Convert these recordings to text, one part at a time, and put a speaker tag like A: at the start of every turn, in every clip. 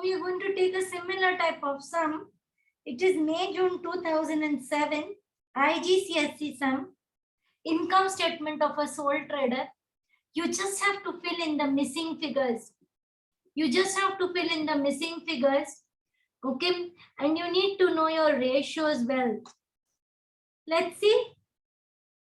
A: we are going to take a similar type of sum. It is May, June 2007, IGCSE sum, income statement of a sole trader. You just have to fill in the missing figures. Okay, and you need to know your ratios well. Let's see.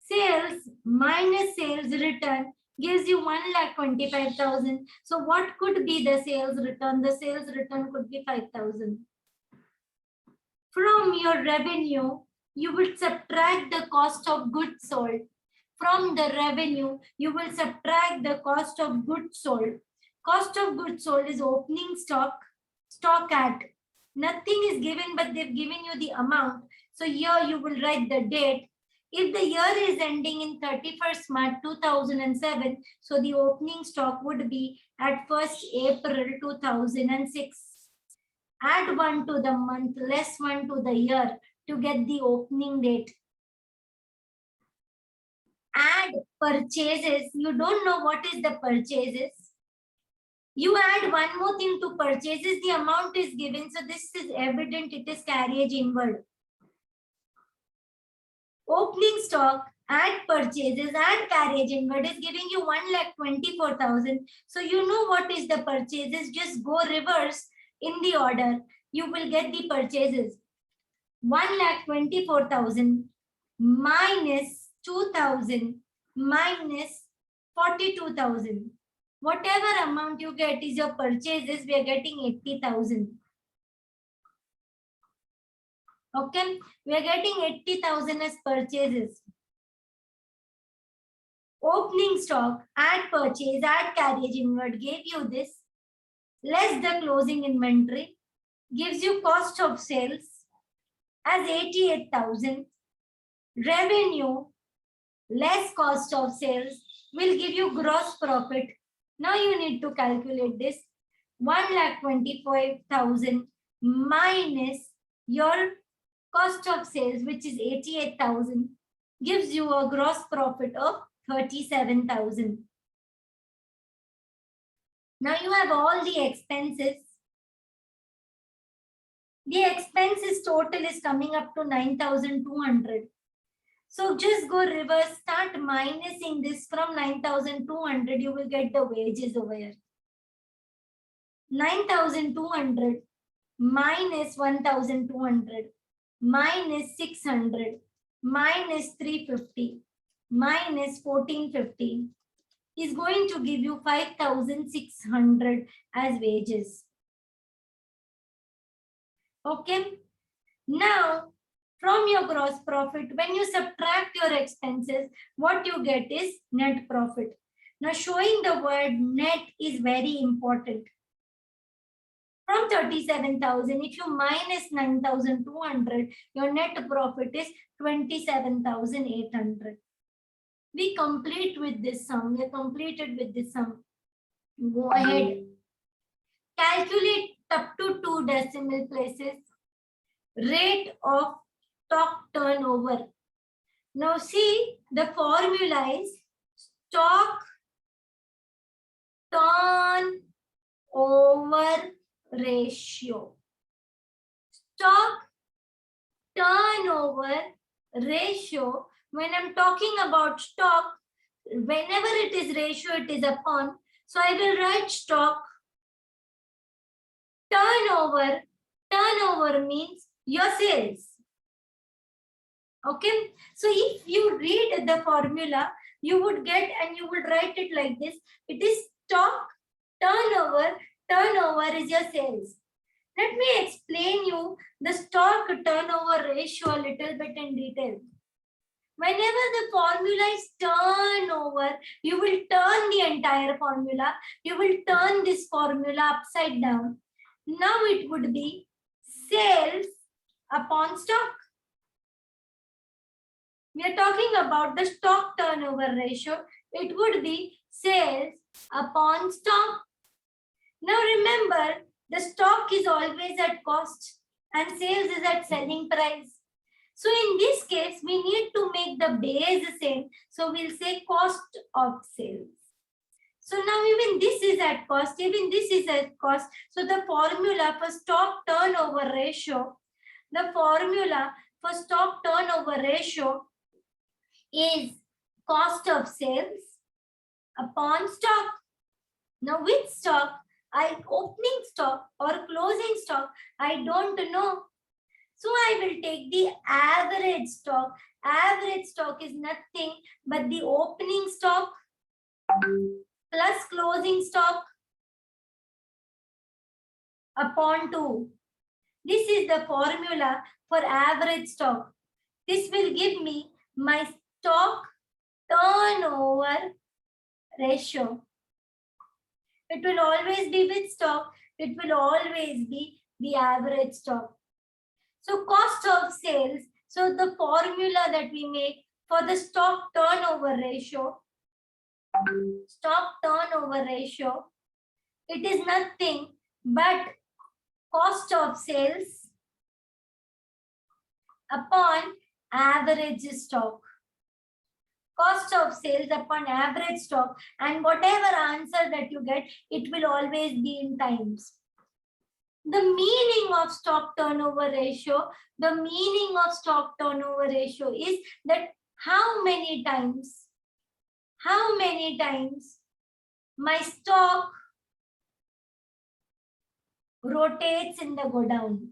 A: Sales minus sales return gives you 1,25,000. So what could be the sales return? The sales return could be 5,000. From your revenue, you will subtract the cost of goods sold. From the revenue, you will subtract the cost of goods sold. Cost of goods sold is opening stock at. Nothing is given, but they've given you the amount. So here you will write the date. If the year is ending in 31st March 2007, so the opening stock would be at 1st April 2006. Add 1 to the month, less 1 to the year to get the opening date. Add purchases. You don't know what is the purchases. You add one more thing to purchases. The amount is given. So this is evident. It is carriage inward. Opening stock, add purchases, add carriage inward is giving you 1,24,000. So you know what is the purchases. Just go reverse in the order. You will get the purchases. 1,24,000 minus 2,000 minus 42,000. Whatever amount you get is your purchases. We are getting 80,000. Okay, we are getting 80,000 as purchases. Opening stock, add purchase, add carriage inward gave you this. Less the closing inventory gives you cost of sales as 88,000. Revenue less cost of sales will give you gross profit. Now you need to calculate this. 1,25,000 minus your cost of sales, which is 88,000, gives you a gross profit of 37,000. Now you have all the expenses. The expenses total is coming up to 9,200. So just go reverse, start minusing this from 9,200. You will get the wages over here. 9,200 minus 1,200 minus 600 minus 350 minus 1,450 is going to give you 5,600 as wages. Okay. Now, from your gross profit, when you subtract your expenses, what you get is net profit. Now, showing the word net is very important. From 37,000, if you minus 9,200, your net profit is 27,800. We complete with this sum. We are completed with this sum. Go ahead. Calculate up to 2 decimal places. Rate of stock turnover. Now see, the formula is stock turnover ratio. Stock turnover ratio. When I'm talking about stock, whenever it is ratio, it is upon. So I will write stock turnover. Turnover means your sales. Okay. So if you read the formula, you would get and you would write it like this. It is stock turnover. Turnover is your sales. Let me explain you the stock turnover ratio a little bit in detail. Whenever the formula is turnover, you will turn the entire formula. You will turn this formula upside down. Now it would be sales upon stock. We are talking about the stock turnover ratio. It would be sales upon stock. Now remember, the stock is always at cost and sales is at selling price. So in this case, we need to make the base same. So we'll say cost of sales. So now even this is at cost, even this is at cost. So the formula for stock turnover ratio, the formula for stock turnover ratio is cost of sales upon stock. Now which stock? Opening stock or closing stock, I don't know. So I will take the average stock. Average stock is nothing but the opening stock plus closing stock upon 2. This is the formula for average stock. This will give me my stock turnover ratio. It will always be with stock. It will always be the average stock. So cost of sales. So the formula that we make for the stock turnover ratio, it is nothing but cost of sales upon average stock. Cost of sales upon average stock, and whatever answer that you get, it will always be in times. The meaning of stock turnover ratio, is that how many times my stock rotates in the go down.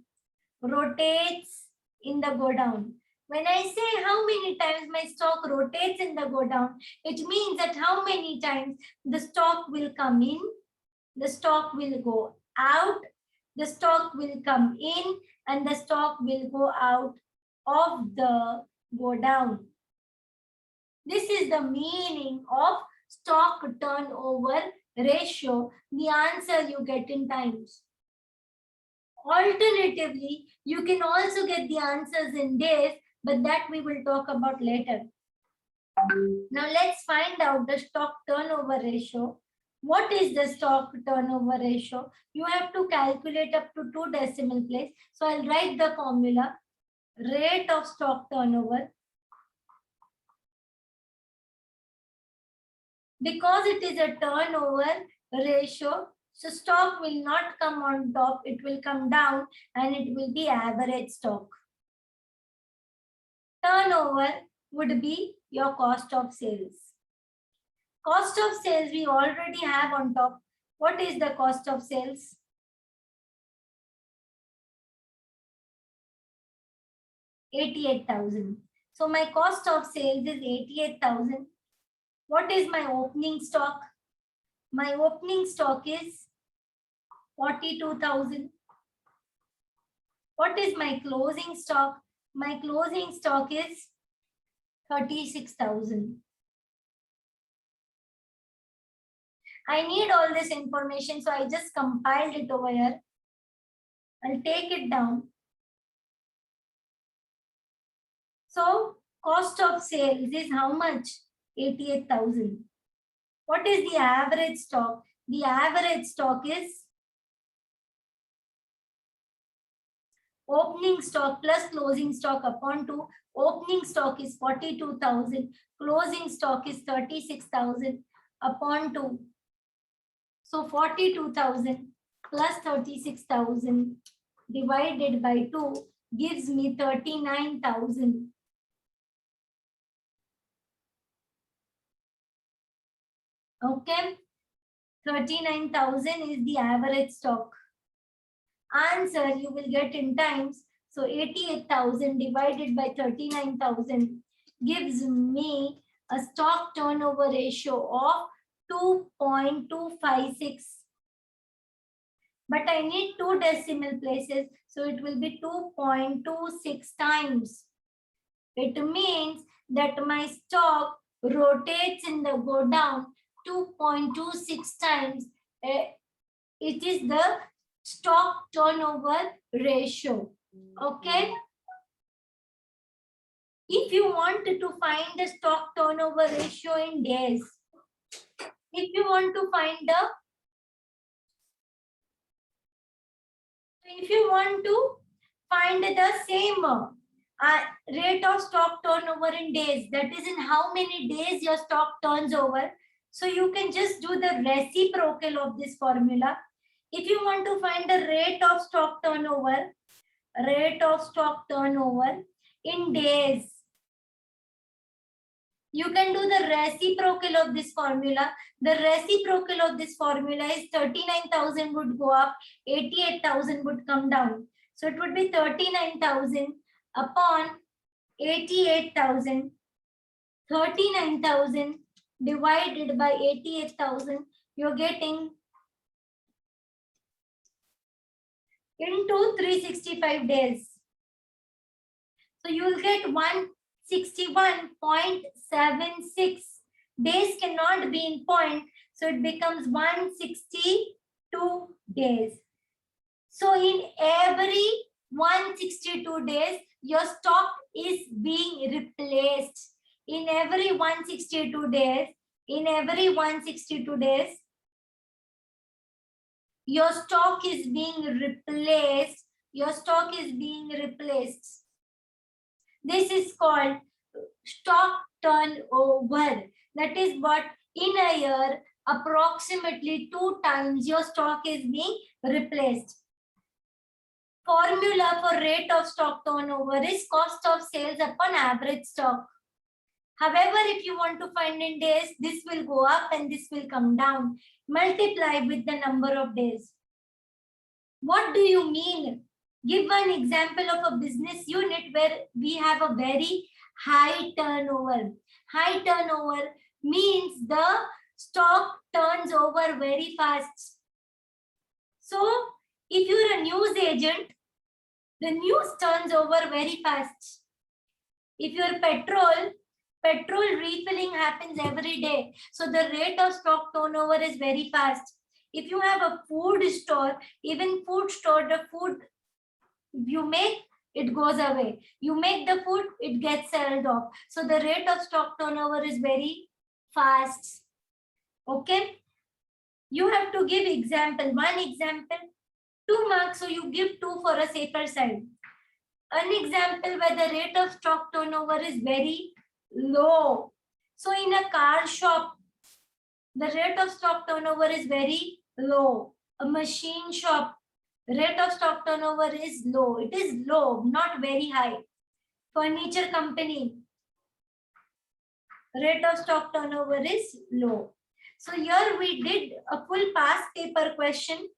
A: When I say how many times my stock rotates in the go down, it means that how many times the stock will come in, the stock will go out, the stock will come in, and the stock will go out of the go down. This is the meaning of stock turnover ratio, the answer you get in times. Alternatively, you can also get the answers in days, but that we will talk about later. Now let's find out the stock turnover ratio. What is the stock turnover ratio? You have to calculate up to 2 decimal places. So I'll write the formula. Rate of stock turnover. Because it is a turnover ratio, so stock will not come on top, it will come down and it will be average stock. Turnover would be your cost of sales. Cost of sales we already have on top. What is the cost of sales? $88,000. So my cost of sales is 88,000. What is my opening stock? My opening stock is 42,000. What is my closing stock? My closing stock is 36,000. I need all this information, so I just compiled it over here. I'll take it down. So cost of sales is how much? 88,000. What is the average stock? The average stock is opening stock plus closing stock upon 2. Opening stock is 42,000. Closing stock is 36,000 upon 2. So 42,000 plus 36,000 divided by 2 gives me 39,000. Okay, 39,000 is the average stock. Answer you will get in times. So 88,000 divided by 39,000 gives me a stock turnover ratio of 2.256. But I need 2 decimal places, so it will be 2.26 times. It means that my stock rotates in the go down 2.26 times. It is the stock turnover ratio. Okay. If you want to find the stock turnover ratio in days, if you want to find the same rate of stock turnover in days, that is in how many days your stock turns over, So you can just do the reciprocal of this formula. If you want to find the rate of stock turnover in days, you can do the reciprocal of this formula. The reciprocal of this formula is 39,000 would go up, 88,000 would come down. So it would be 39,000 upon 88,000. 39,000 divided by 88,000, you're getting into 365 days. So you will get 161.76. Days cannot be in point, so it becomes 162 days. So in every 162 days, your stock is being replaced. In every 162 days, your stock is being replaced. This is called stock turnover. That is what in a year, approximately 2 times your stock is being replaced. Formula for rate of stock turnover is cost of sales upon average stock. However, if you want to find in days, this will go up and this will come down. Multiply with the number of days. What do you mean? Give one example of a business unit where we have a very high turnover. High turnover means the stock turns over very fast. So, if you're a news agent, the news turns over very fast. If you're petrol refilling happens every day. So the rate of stock turnover is very fast. If you have a food store, even food store, the food you make, it goes away. You make the food, it gets sold off. So the rate of stock turnover is very fast. Okay. You have to give example. One example, 2 marks. So you give 2 for a safer side. An example where the rate of stock turnover is very low. So in a car shop, the rate of stock turnover is very low. A machine shop, rate of stock turnover is low. It is low, not very high. Furniture company, rate of stock turnover is low. So here we did a full past paper question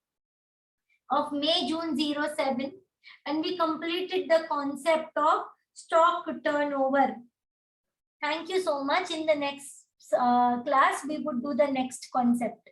A: of May, June 07, and we completed the concept of stock turnover. Thank you so much. In the next class, we would do the next concept.